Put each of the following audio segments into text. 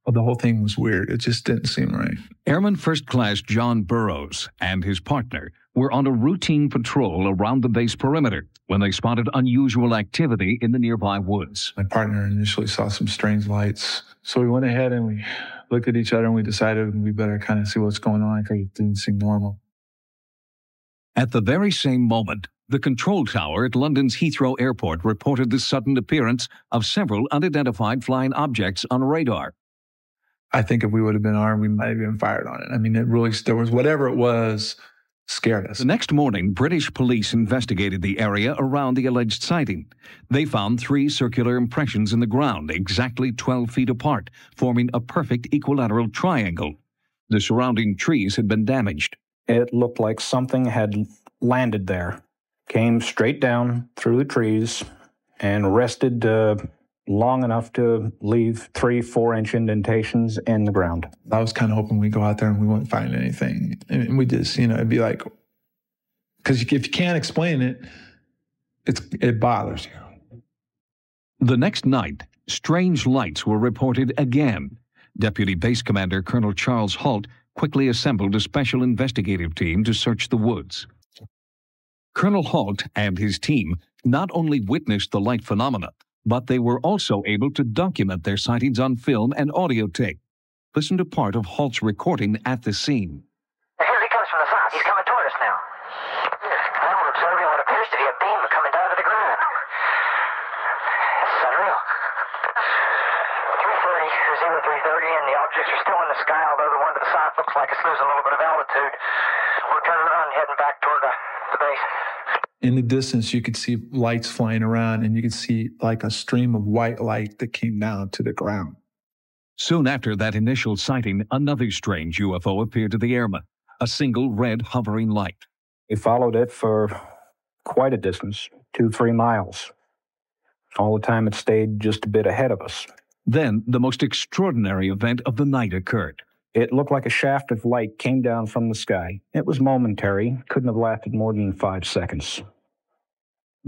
Well, the whole thing was weird. It just didn't seem right. Airman First Class John Burroughs and his partner were on a routine patrol around the base perimeter when they spotted unusual activity in the nearby woods. My partner initially saw some strange lights. So we went ahead and we looked at each other and we decided we better kind of see what's going on because it didn't seem normal. At the very same moment, the control tower at London's Heathrow Airport reported the sudden appearance of several unidentified flying objects on radar. I think if we would have been armed, we might have been fired on it. I mean, there was whatever it was, scared us. The next morning, British police investigated the area around the alleged sighting. They found 3 circular impressions in the ground, exactly 12 feet apart, forming a perfect equilateral triangle. The surrounding trees had been damaged. It looked like something had landed there, came straight down through the trees, and rested long enough to leave 3-4-inch indentations in the ground. I was kind of hoping we'd go out there and we wouldn't find anything. And we just, it'd be like, because if you can't explain it, it bothers you. The next night, strange lights were reported again. Deputy Base Commander Colonel Charles Halt quickly assembled a special investigative team to search the woods. Colonel Halt and his team not only witnessed the light phenomena, but they were also able to document their sightings on film and audio tape. Listen to part of Halt's recording at the scene. Here he comes from the south. He's coming toward us now. Now we're observing what appears to be a beam coming down to the ground. This is unreal. 3:30, 03:30, and the objects are still in the sky, although the one to the south looks like it's losing a little bit of altitude. We're turning around and heading back toward the base. In the distance, you could see lights flying around, and you could see like a stream of white light that came down to the ground. Soon after that initial sighting, another strange UFO appeared to the airmen, a single red hovering light. We followed it for quite a distance, 2-3 miles. All the time it stayed just a bit ahead of us. Then the most extraordinary event of the night occurred. It looked like a shaft of light came down from the sky. It was momentary, couldn't have lasted more than 5 seconds.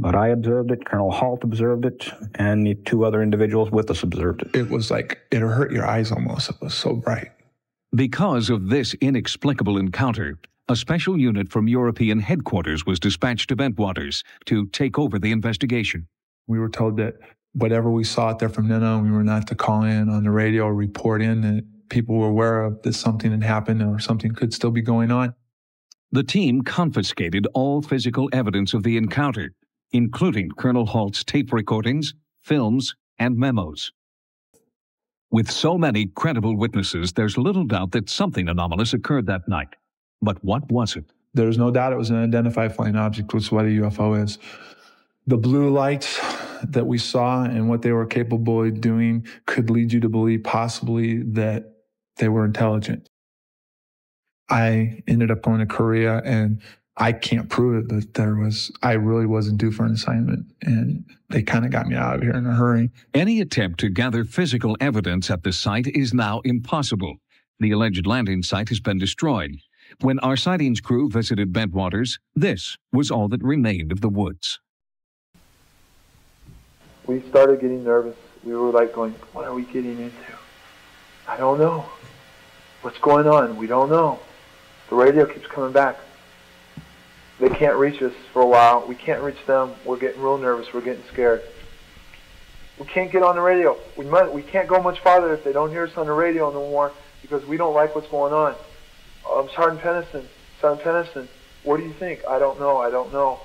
But I observed it, Colonel Halt observed it, and the 2 other individuals with us observed it. It was like, it hurt your eyes almost. It was so bright. Because of this inexplicable encounter, a special unit from European headquarters was dispatched to Bentwaters to take over the investigation. We were told that whatever we saw out there from then on, we were not to call in on the radio or report in, and people were aware of that something had happened or something could still be going on. The team confiscated all physical evidence of the encounter, including Colonel Halt's tape recordings, films, and memos. With so many credible witnesses, there's little doubt that something anomalous occurred that night. But what was it? There's no doubt it was an unidentified flying object, which is what a UFO is. The blue lights that we saw and what they were capable of doing could lead you to believe possibly that they were intelligent. I ended up going to Korea, and I can't prove it, but I really wasn't due for an assignment, and they kind of got me out of here in a hurry. Any attempt to gather physical evidence at the site is now impossible. The alleged landing site has been destroyed. When our sightings crew visited Bentwaters, this was all that remained of the woods. We started getting nervous. We were like going, what are we getting into? I don't know. What's going on? We don't know. The radio keeps coming back. They can't reach us for a while. We can't reach them. We're getting real nervous. We're getting scared. We can't get on the radio. We can't go much farther if they don't hear us on the radio no more because we don't like what's going on. Sergeant Pennison, what do you think? I don't know.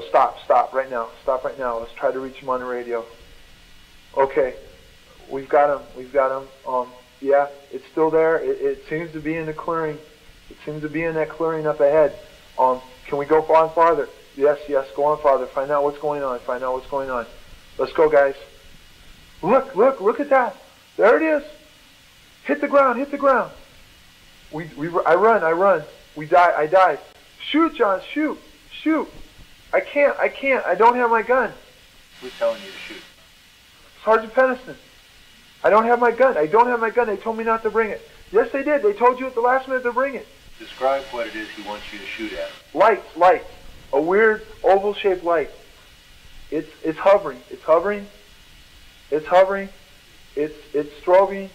Stop right now. Stop right now. Let's try to reach him on the radio. Okay, we've got him. Yeah, it's still there. It seems to be in the clearing. It seems to be in that clearing up ahead. Can we go on farther? Yes, go on farther. Find out what's going on. Let's go, guys. Look at that. There it is. Hit the ground. I run. I die. Shoot, John, shoot. I can't. I don't have my gun. Who's telling you to shoot? Sergeant Pennison. I don't have my gun. They told me not to bring it. Yes, they did. They told you at the last minute to bring it. Describe what it is he wants you to shoot at. Lights. A weird oval-shaped light. It's hovering. It's strobing.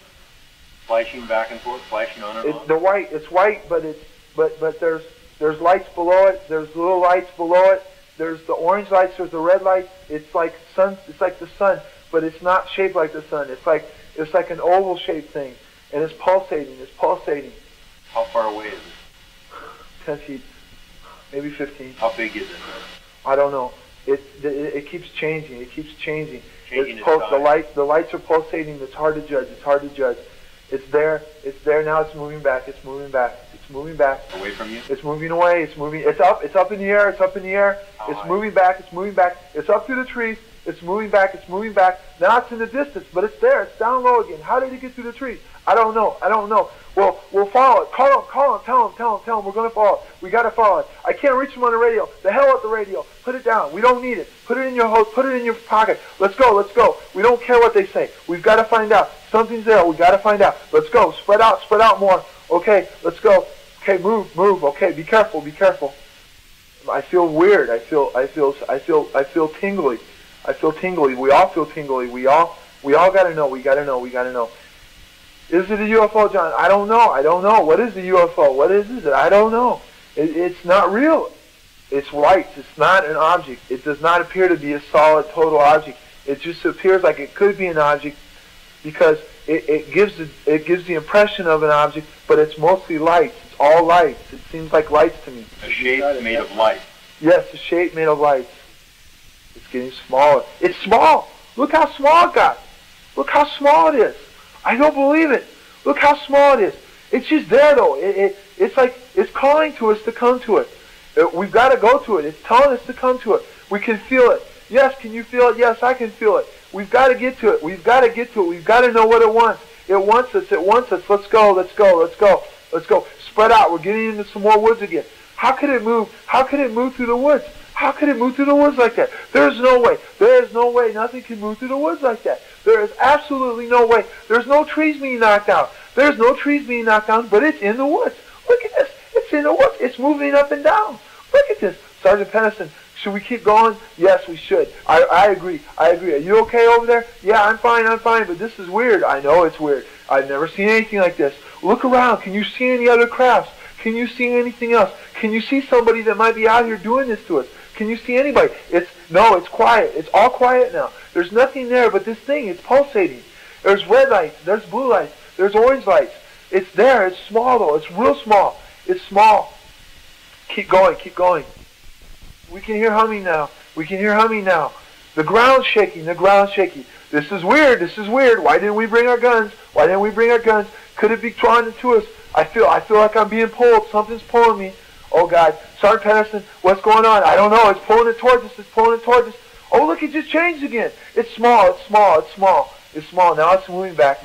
Flashing back and forth, flashing on and on. It's white, but there's lights below it. There's little lights below it. There's the orange lights. There's the red lights. It's like sun. It's like the sun, but it's not shaped like the sun. It's like an oval shaped thing, and it's pulsating. It's pulsating. How far away is it? 10 feet, maybe 15. How big is it? I don't know. It keeps changing. It keeps changing. Changing It's the lights are pulsating. It's hard to judge. It's hard to judge. It's there. It's there now. It's moving back. It's moving back. It's moving back. Away from you? It's moving away. It's moving. It's up. It's up in the air. It's up in the air. It's moving back. It's moving back. It's up through the trees. It's moving back. It's moving back. Now it's in the distance, but it's there. It's down low again. How did it get through the trees? I don't know. I don't know. Well, we'll follow it. Call him. Tell him. We're going to follow it. We got to follow it. I can't reach him on the radio. The hell with the radio. Put it down. We don't need it. Put it in your hose. Put it in your pocket. Let's go. Let's go. We don't care what they say. We've got to find out. Something's there. We got to find out. Let's go. Spread out more. Okay, let's go. Okay, move. Okay, be careful. I feel weird. I feel tingly. I feel tingly. We all feel tingly. We all got to know. We got to know. Is it a UFO, John? I don't know. What is a UFO? What is it? I don't know. It's not real. It's lights. It's not an object. It does not appear to be a solid, total object. It just appears like it could be an object because it gives the impression of an object, but it's mostly lights. It's all lights. It seems like lights to me. A shape made of light. Yes, a shape made of lights. It's getting smaller. It's small. Look how small it got. Look how small it is. I don't believe it. Look how small it is. It's just there, though. It's like it's calling to us to come to it. We've got to go to it. It's telling us to come to it. We can feel it. Yes, can you feel it? Yes, I can feel it. We've got to get to it. We've got to know what it wants. It wants us. Let's go. Spread out. We're getting into some more woods again. How could it move? How could it move through the woods? How could it move through the woods like that? There's no way. There is no way nothing can move through the woods like that. There is absolutely no way. There's no trees being knocked down. There's no trees being knocked down, but it's in the woods. Look at this. It's in the woods. It's moving up and down. Look at this. Sergeant Pennison, should we keep going? Yes, we should. I agree. Are you okay over there? Yeah, I'm fine, but this is weird. I know it's weird. I've never seen anything like this. Look around. Can you see any other crafts? Can you see anything else? Can you see somebody that might be out here doing this to us? Can you see anybody? It's quiet. It's all quiet now. There's nothing there but this thing. It's pulsating. There's red lights. There's blue lights. There's orange lights. It's there. It's small, though. It's real small. It's small. Keep going. We can hear humming now. The ground's shaking. This is weird. Why didn't we bring our guns? Could it be drawn to us? I feel like I'm being pulled. Something's pulling me. Oh, God. Sergeant Pennison, what's going on? I don't know. It's pulling it towards us. Oh, look, it just changed again. It's small. Now it's moving back.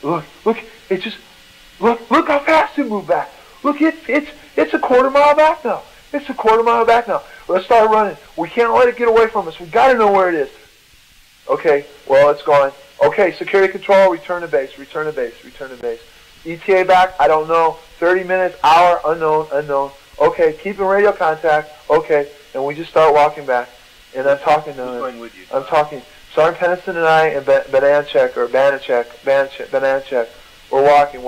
Look, look how fast it moved back. Look, it's a quarter mile back now. Let's start running. We can't let it get away from us. We got to know where it is. Okay, well, it's gone. Okay, security control, return to base. ETA back, I don't know. 30 minutes, hour, unknown. Okay, keep in radio contact. Okay, and we just start walking back. And I'm talking to him. Who's going with you? I'm talking. Sergeant Pennison and I and Banachek. We're walking.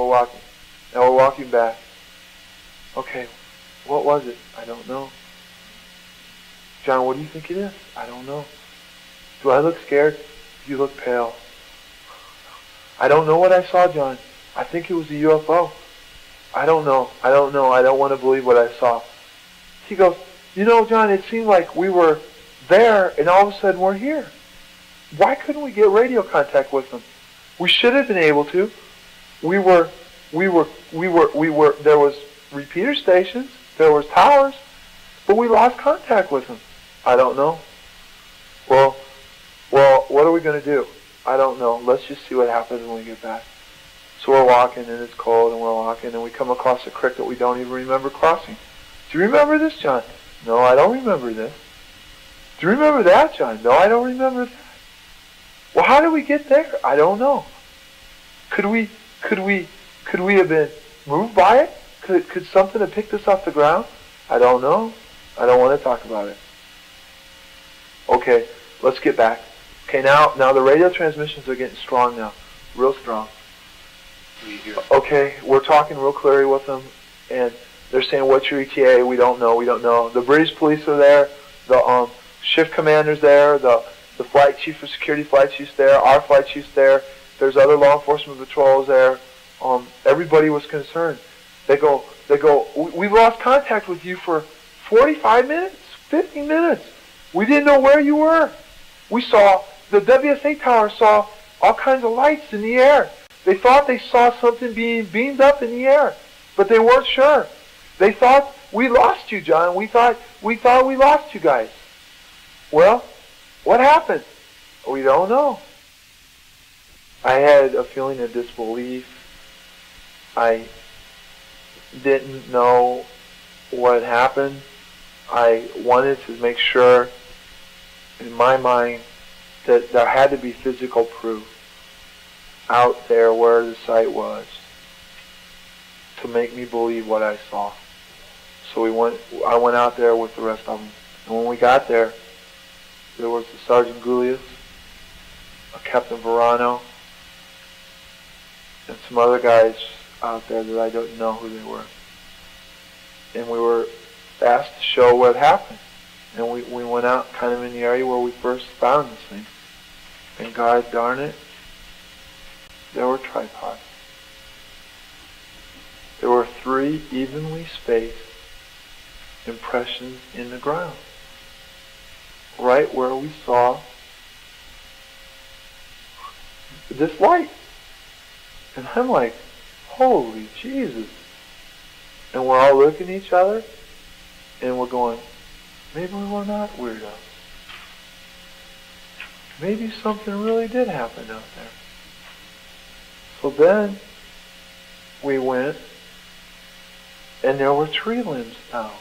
Now we're walking back. Okay, what was it? I don't know. John, what do you think it is? I don't know. Do I look scared? You look pale. I don't know what I saw, John. I think it was a UFO. I don't know. I don't want to believe what I saw. He goes, you know, John, it seemed like we were there and all of a sudden we're here. Why couldn't we get radio contact with them? We should have been able to. There was repeater stations, there was towers, but we lost contact with them. I don't know. Well, what are we going to do? I don't know. Let's just see what happens when we get back. So we're walking, and it's cold, and we're walking, and we come across a creek that we don't even remember crossing. Do you remember this, John? No, I don't remember this. Do you remember that, John? No, I don't remember that. Well, how did we get there? I don't know. Could we have been moved by it? Could something have picked us off the ground? I don't know. I don't want to talk about it. Okay, let's get back. Okay, now the radio transmissions are getting strong now, real strong. Okay, we're talking real clearly with them, and they're saying, what's your ETA? We don't know. The British police are there, the shift commander's there, the flight chief of security flight chief's there, our flight chief's there, there's other law enforcement patrols there. Everybody was concerned. They go, we've lost contact with you for 45 minutes, 50 minutes. We didn't know where you were. We saw, the WSA tower saw all kinds of lights in the air. They thought they saw something being beamed up in the air, but they weren't sure. They thought, we lost you, John. We thought we lost you guys. Well, what happened? We don't know. I had a feeling of disbelief. I didn't know what happened. I wanted to make sure, in my mind, that there had to be physical proof out there where the site was to make me believe what I saw. So I went out there with the rest of them. And when we got there, there was a Sergeant Gulius, a Captain Verano, and some other guys out there that I don't know who they were. And we were asked to show what happened. And we went out kind of in the area where we first found this thing. And God darn it, there were tripods. There were 3 evenly spaced impressions in the ground, right where we saw this light. And I'm like, holy Jesus. And we're all looking at each other, and we're going, maybe we were not weirdos. Maybe something really did happen out there. So then we went, and there were tree limbs down.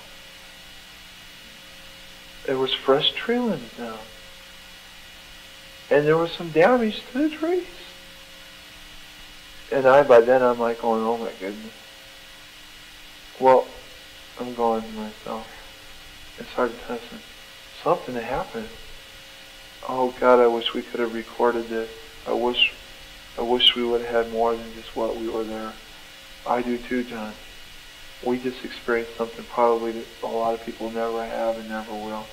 There was fresh tree limbs down. And there was some damage to the trees. And by then I'm like going, oh my goodness. Well, I'm going to myself. And Sergeant Tennyson, something had happened. Oh God, I wish we could have recorded this. I wish we would have had more than just what we were there. I do too, John. We just experienced something probably that a lot of people never have and never will.